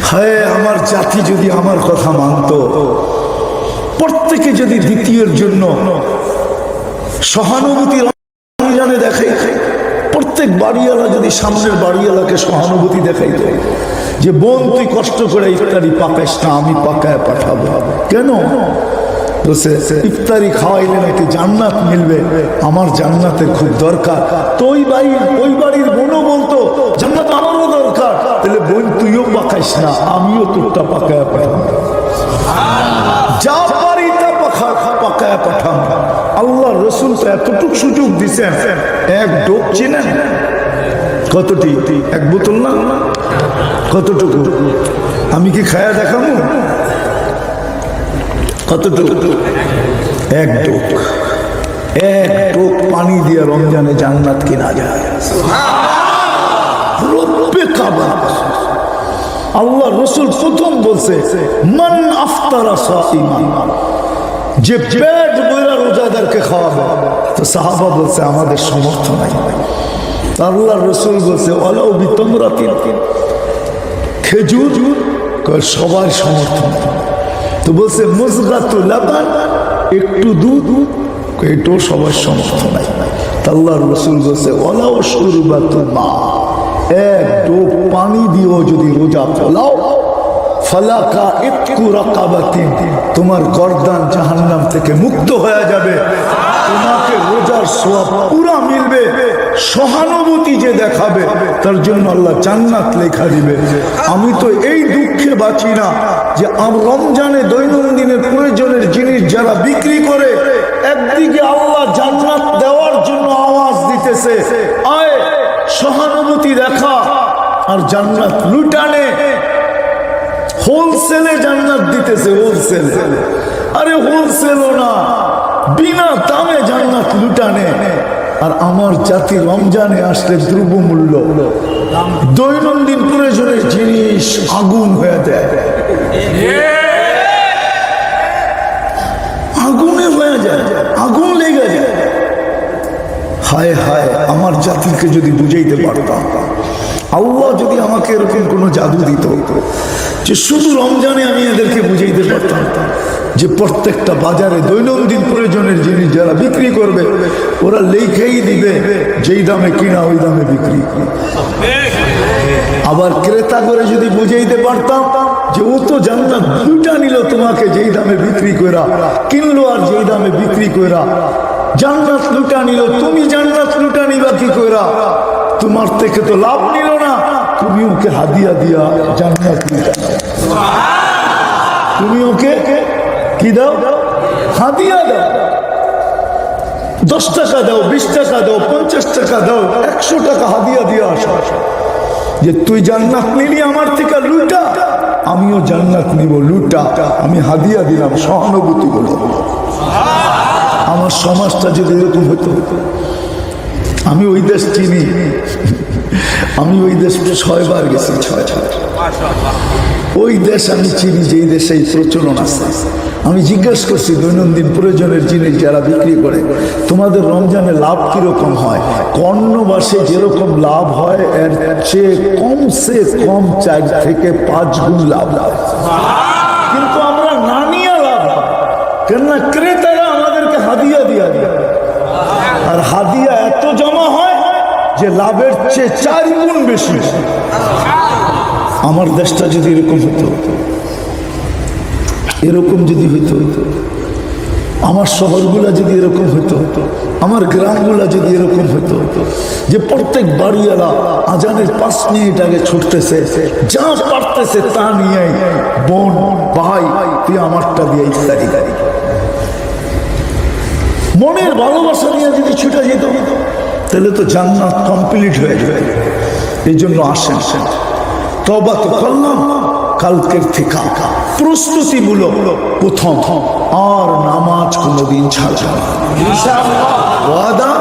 হায় আমার জাতি যদি আমার কথা মানত, প্রত্যেকে যদি দ্বিতীয়ের জন্য সহানুভূতি রমজানে দেখাই, প্রত্যেক বাড়িওয়ালা যদি সামনের বাড়িওয়ালাকে সহানুভূতি দেখাইত যে বোন তুই কষ্ট করে ইফতারি পাকাইস না, আমি পাকায় পাঠাবো। কেন? ইফতারি খাওয়াইলে নাকি জান্নাত মিলবে, আমার জান্নাতের খুব দরকার। তো ওই বাড়ির বোনও বলতো জান্নাত আমারও দরকার, তাহলে বোন তুইও পাকাইস না, আমিও তোরটা পাকায় পাঠাবো। যা পারি তা পাকায় পাঠাবো। আল্লাহ রসুল তো এতটুক সুযোগ দিচ্ছেন, এক ডোক চিনেন কতটি? এক বোতল না, কতটুকু? আমি কি খায়া দেখাবো কতটুকু? এক ডোক, এক ডোক পানি দিয়ে রমজানে জান্নাত কিনা যায়। আল্লাহ রসুল প্রথম বলছে মান আফতারা সাইমান, যে পেট ভরে রোজাদারকে খাওয়াবে। তো সাহাবা বলছে আমাদের সমর্থ নাই। আল্লাহ রসুল বলছে ওয়ালাউ বিতামরাতিন, খেজুর, সবার সমর্থন। তো বলছে মুজগাতু লাবান, একটু দুধ, এটাও সবার সমর্থন নাই। আল্লাহ রসুল বলছে ওয়ালাউ শুরবাতু মা, এক ডোক পানি দিয়েও যদি রোজা ফলাও, ফালাকা ইতকু রাকাবাতিন, তোমার গর্দান জাহান্নাম থেকে মুক্ত হয়ে যাবে, তোমাকে রোজার সওয়াব পুরা মিলবে। সহানুভূতি যে দেখাবে তার জন্য আল্লাহ জান্নাত লেখা দিবে। আমি তো এই দুঃখে বাঁচি না যে রমজানে দৈনন্দিনের প্রয়োজনের জিনিস যারা বিক্রি করে, একদিকে আল্লাহ জান্নাত দেওয়ার জন্য আওয়াজ দিতেছে আয় সহানুভূতি দেখা, আর জান্নাত লুটানে হোলসেলে জান্নাত দিতেছে। হোলসেল, আরে হোলসেলও না, বিনা দামে জান্নাত লুটানে। আর আমার জাতি রমজানে আসলে দ্রব্যমূল্য দৈনন্দিন প্রয়োজনের জিনিস আগুন হয়ে দেয়, আগুনে হয়ে যায়, আগুন লেগে যায়। হায় হায়, আমার জাতিকে যদি বুঝাইতে পারতাম, আল্লাহ যদি আমাকে এরকম কোনো জাদু দিত যে শুধু রমজানে আমি এদেরকে বুঝাইতে পারতাম যে প্রত্যেকটা বাজারে দৈনন্দিন প্রয়োজনের জিনিস যারা বিক্রি করবে ওরা লেখেই দিবে যেই দামে কিনা ওই দামে বিক্রি। আবার ক্রেতা করে যদি বুঝাইতে পারতাম যে ও তো জান্নাত দুইটা নিল, তোমাকে যেই দামে বিক্রি করা কিনলো আর যেই দামে বিক্রি করা জান্নাত লুটা নিল, তুমি জান্নাত লুটা নিবা কি কইরা? তোমার থেকে তো লাভ নিল না, তুমি ওকে হাদিয়া দিয়া জান্নাত লুটা, তুমি ওকে কি দাও? হাদিয়া দাও। 10 টাকা দাও, 20 টাকা দাও, 50 টাকা দাও, 100 টাকা হাদিয়া দিয়া আসা যে তুই জান্নাত নিলি আমার থেকে লুটা, আমিও জান্নাত নিব লুটা, আমি হাদিয়া দিলাম। সহানুভূতি বলে আমার সমাজটা যদি এরকম হতো, আমি ওই দেশ চিনি, আমি ওই দেশ 6 বার গেছি, 6 ওই দেশ আমি চিনি যেই দেশে এই প্রচলন আছে। আমি জিজ্ঞেস করছি দৈনন্দিন প্রয়োজনের জিনিস যারা বিক্রি করে তোমাদের রমজানে লাভ কিরকম হয়? কর্ণবাসে যেরকম লাভ হয় এর চেয়ে কমসে কম 4 থেকে 5 গুণ লাভ হয়, কিন্তু আমরা না নিয়ে লাভ হয়। কেননা ক্রেতারা আমাদেরকে হাদিয়া দিয়া দেয়, আর হাদিয়া এত জমা হয় যে লাভের চেয়ে 4 গুণ বেশি। আমার দেশটা যদি এরকম হতো, এরকম যদি হইতো, আমার শহরগুলা যদি এরকম হইতো, আমার গ্রামগুলা যদি এরকম হইতো যে প্রত্যেক বাড়িওয়ালা আজানের 5 মিনিট আগে ছুটতেছে, যা পারতেছে তা নিয়ে বোন ভাই তুই আমারটা দিয়ে ইত্যাদি গাড়ি মনের ভালোবাসা নিয়ে যদি ছুটে যেত তাহলে তো জান্নাত কমপ্লিট হয়ে যাবে। এই জন্য আসেন, তওবা তো করলাম, কালকের থেকে প্রস্তুতিমূলক প্রথম আর নামাজ কোনোদিন ছাড়া ওয়াদা